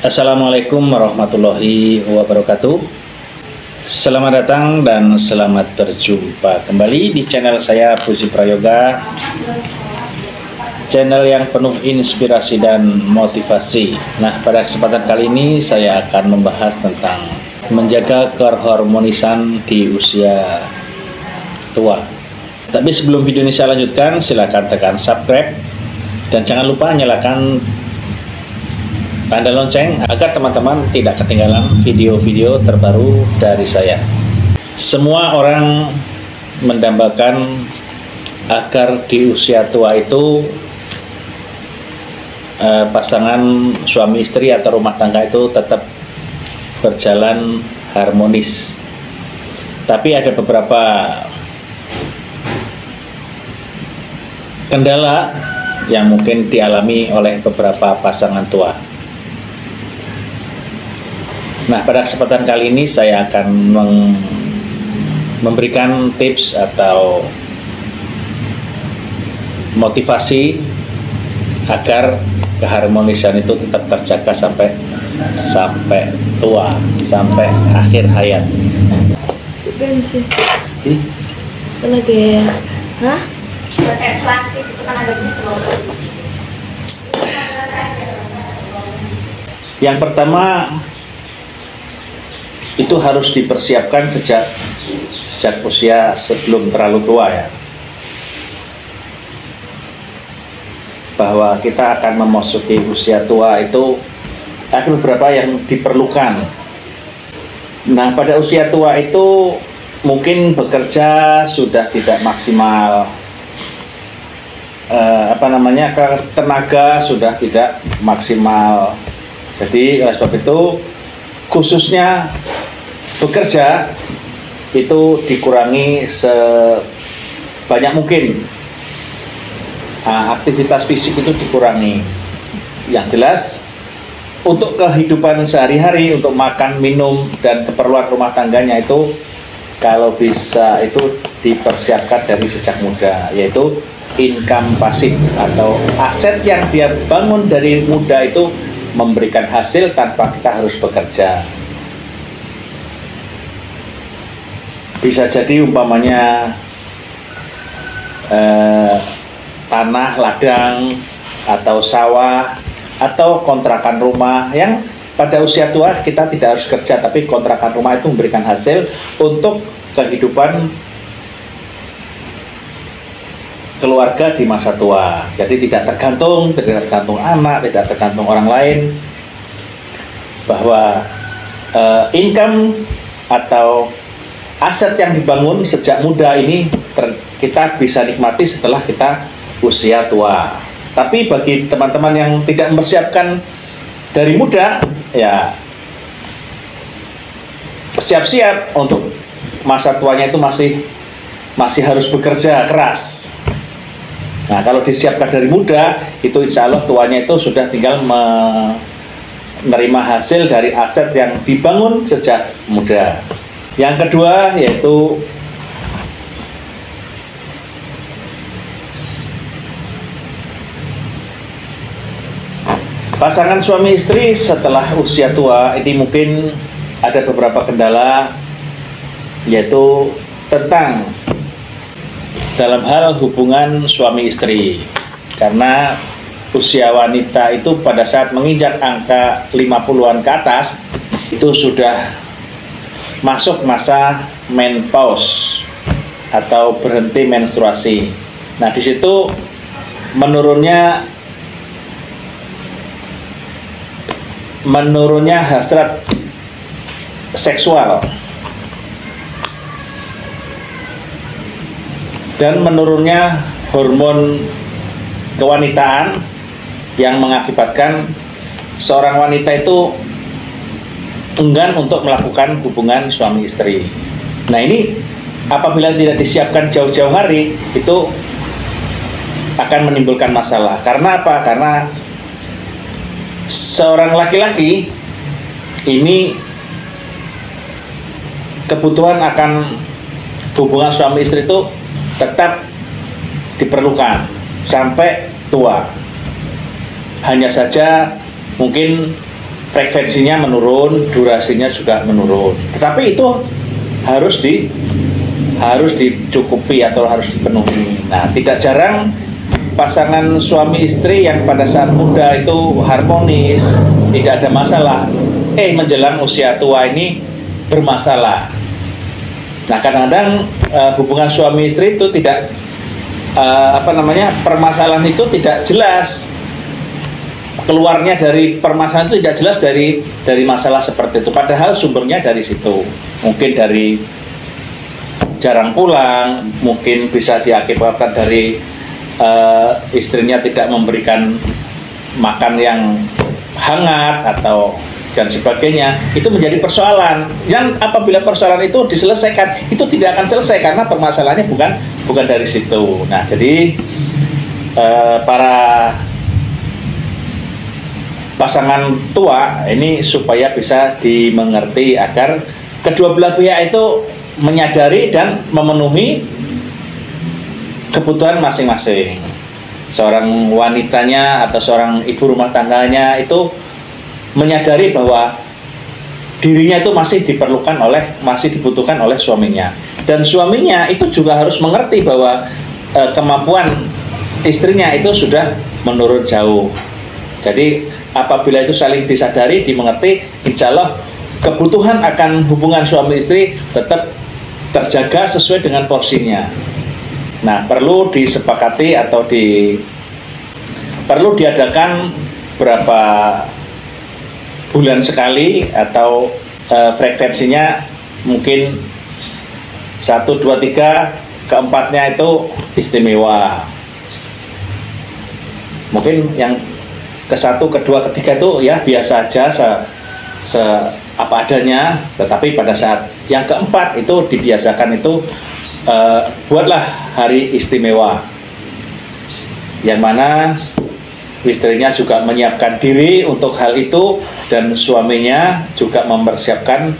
Assalamualaikum warahmatullahi wabarakatuh. Selamat datang dan selamat berjumpa kembali di channel saya Puji Prayoga, channel yang penuh inspirasi dan motivasi. Nah, pada kesempatan kali ini saya akan membahas tentang menjaga keharmonisan di usia tua. Tapi sebelum video ini saya lanjutkan, silakan tekan subscribe dan jangan lupa nyalakan tanda lonceng agar teman-teman tidak ketinggalan video-video terbaru dari saya. Semua orang mendambakan agar di usia tua itu pasangan suami istri atau rumah tangga itu tetap berjalan harmonis. Tapi ada beberapa kendala yang mungkin dialami oleh beberapa pasangan tua. Nah, pada kesempatan kali ini saya akan memberikan tips atau motivasi agar keharmonisan itu tetap terjaga sampai tua, sampai akhir hayat. Benci. Lagi, hah? Pakai plastik itu kan ada gitu. Yang pertama itu harus dipersiapkan sejak usia sebelum terlalu tua ya, bahwa kita akan memasuki usia tua itu ada beberapa yang diperlukan. Nah, pada usia tua itu mungkin bekerja sudah tidak maksimal, tenaga sudah tidak maksimal. Jadi oleh sebab itu khususnya bekerja itu dikurangi sebanyak mungkin. Aktivitas fisik itu dikurangi. Yang jelas untuk kehidupan sehari-hari, untuk makan, minum, dan keperluan rumah tangganya itu kalau bisa itu dipersiapkan dari sejak muda, yaitu income pasif atau aset yang dia bangun dari muda itu memberikan hasil tanpa kita harus bekerja. Bisa jadi umpamanya tanah, ladang, atau sawah, atau kontrakan rumah yang pada usia tua kita tidak harus kerja, tapi kontrakan rumah itu memberikan hasil untuk kehidupan keluarga di masa tua. Jadi tidak tergantung anak, tidak tergantung orang lain, bahwa income atau aset yang dibangun sejak muda ini kita bisa nikmati setelah kita usia tua. Tapi bagi teman-teman yang tidak mempersiapkan dari muda, ya siap-siap untuk masa tuanya itu masih harus bekerja keras. Nah, kalau disiapkan dari muda, itu insya Allah tuanya itu sudah tinggal menerima hasil dari aset yang dibangun sejak muda. Yang kedua yaitu pasangan suami istri setelah usia tua ini mungkin ada beberapa kendala, yaitu tentang dalam hal hubungan suami istri. Karena usia wanita itu pada saat menginjak angka 50-an ke atas itu sudah masuk masa menopause atau berhenti menstruasi. Nah, di situ menurunnya hasrat seksual dan menurunnya hormon kewanitaan yang mengakibatkan seorang wanita itu enggan untuk melakukan hubungan suami istri. Nah, ini apabila tidak disiapkan jauh-jauh hari itu akan menimbulkan masalah. Karena apa? Karena seorang laki-laki ini kebutuhan akan hubungan suami istri itu tetap diperlukan sampai tua. Hanya saja mungkin frekuensinya menurun, durasinya juga menurun. Tetapi itu harus dicukupi atau harus dipenuhi. Nah, tidak jarang pasangan suami istri yang pada saat muda itu harmonis, tidak ada masalah, menjelang usia tua ini bermasalah. Nah, kadang-kadang hubungan suami istri itu tidak permasalahan itu tidak jelas, keluarnya dari permasalahan itu tidak jelas dari masalah seperti itu, padahal sumbernya dari situ. Mungkin dari jarang pulang, mungkin bisa diakibatkan dari istrinya tidak memberikan makan yang hangat atau dan sebagainya. Itu menjadi persoalan yang apabila persoalan itu diselesaikan, itu tidak akan selesai karena permasalahannya bukan dari situ. Nah, jadi para pasangan tua ini supaya bisa dimengerti agar kedua belah pihak itu menyadari dan memenuhi kebutuhan masing-masing. Seorang wanitanya atau seorang ibu rumah tangganya itu menyadari bahwa dirinya itu masih dibutuhkan oleh suaminya, dan suaminya itu juga harus mengerti bahwa kemampuan istrinya itu sudah menurun jauh. Jadi apabila itu saling disadari, dimengerti, insya Allah kebutuhan akan hubungan suami istri tetap terjaga sesuai dengan porsinya. Nah, perlu disepakati atau perlu diadakan berapa bulan sekali atau frekuensinya mungkin 1, 2, 3, keempatnya itu istimewa. Mungkin yang ke-1, ke-2, ke-3 itu ya biasa aja, apa adanya. Tetapi pada saat yang keempat itu dibiasakan itu buatlah hari istimewa, yang mana istrinya juga menyiapkan diri untuk hal itu dan suaminya juga mempersiapkan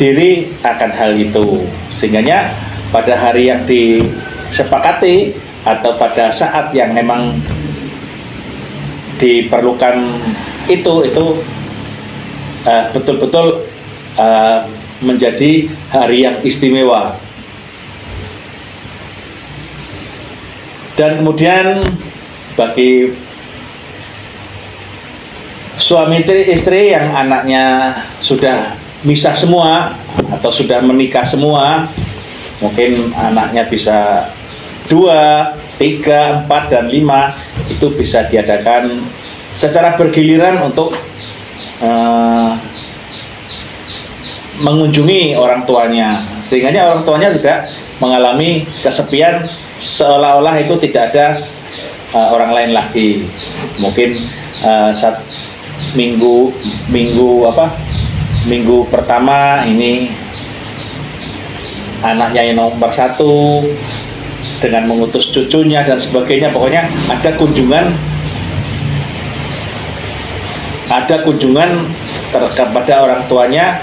diri akan hal itu, sehingga pada hari yang disepakati atau pada saat yang memang diperlukan itu betul-betul menjadi hari yang istimewa. Dan kemudian bagi suami istri yang anaknya sudah misah semua atau sudah menikah semua, mungkin anaknya bisa 2, 3, 4, dan 5, itu bisa diadakan secara bergiliran untuk mengunjungi orang tuanya, sehingga orang tuanya tidak mengalami kesepian, seolah-olah itu tidak ada orang lain lagi. Mungkin minggu pertama ini anaknya yang nomor 1 dengan mengutus cucunya dan sebagainya. Pokoknya ada kunjungan kepada orang tuanya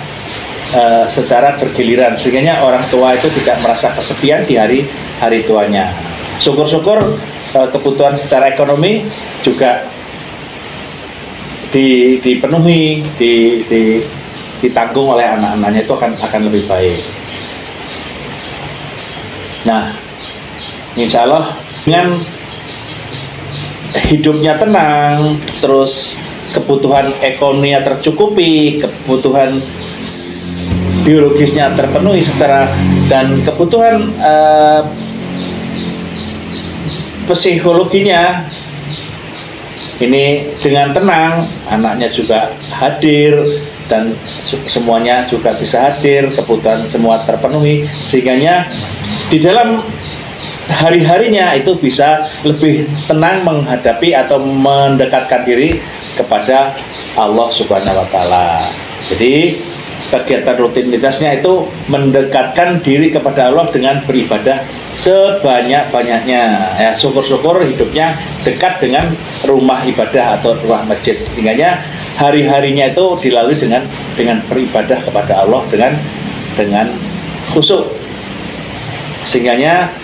secara bergiliran, sehingga orang tua itu tidak merasa kesepian di hari tuanya. Syukur-syukur kebutuhan secara ekonomi juga dipenuhi, ditanggung oleh anak-anaknya, itu akan lebih baik. Nah, insya Allah dengan hidupnya tenang, terus kebutuhan ekonominya tercukupi, kebutuhan biologisnya terpenuhi dan kebutuhan psikologinya ini dengan tenang, anaknya juga hadir dan semuanya juga bisa hadir, kebutuhan semua terpenuhi, sehingga di dalam hari-harinya itu bisa lebih tenang menghadapi atau mendekatkan diri kepada Allah Subhanahu wa Ta'ala. Jadi kegiatan rutinitasnya itu mendekatkan diri kepada Allah dengan beribadah sebanyak-banyaknya. Ya, syukur-syukur hidupnya dekat dengan rumah ibadah atau rumah masjid, sehingga hari-harinya itu dilalui dengan beribadah kepada Allah dengan khusyuk, sehingga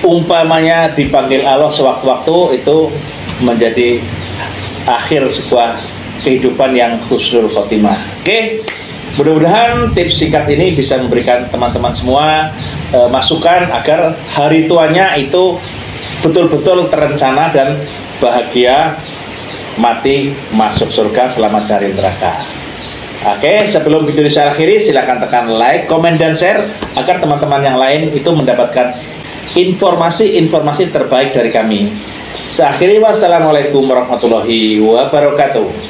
umpamanya dipanggil Allah sewaktu-waktu itu menjadi akhir sebuah kehidupan yang husnul khotimah. Oke, mudah-mudahan tips singkat ini bisa memberikan teman-teman semua masukan agar hari tuanya itu betul-betul terencana dan bahagia, mati masuk surga, selamat dari neraka. Oke, sebelum video ini saya akhiri, silakan tekan like, komen, dan share agar teman-teman yang lain itu mendapatkan informasi-informasi terbaik dari kami. Saya akhiri, wassalamualaikum warahmatullahi wabarakatuh.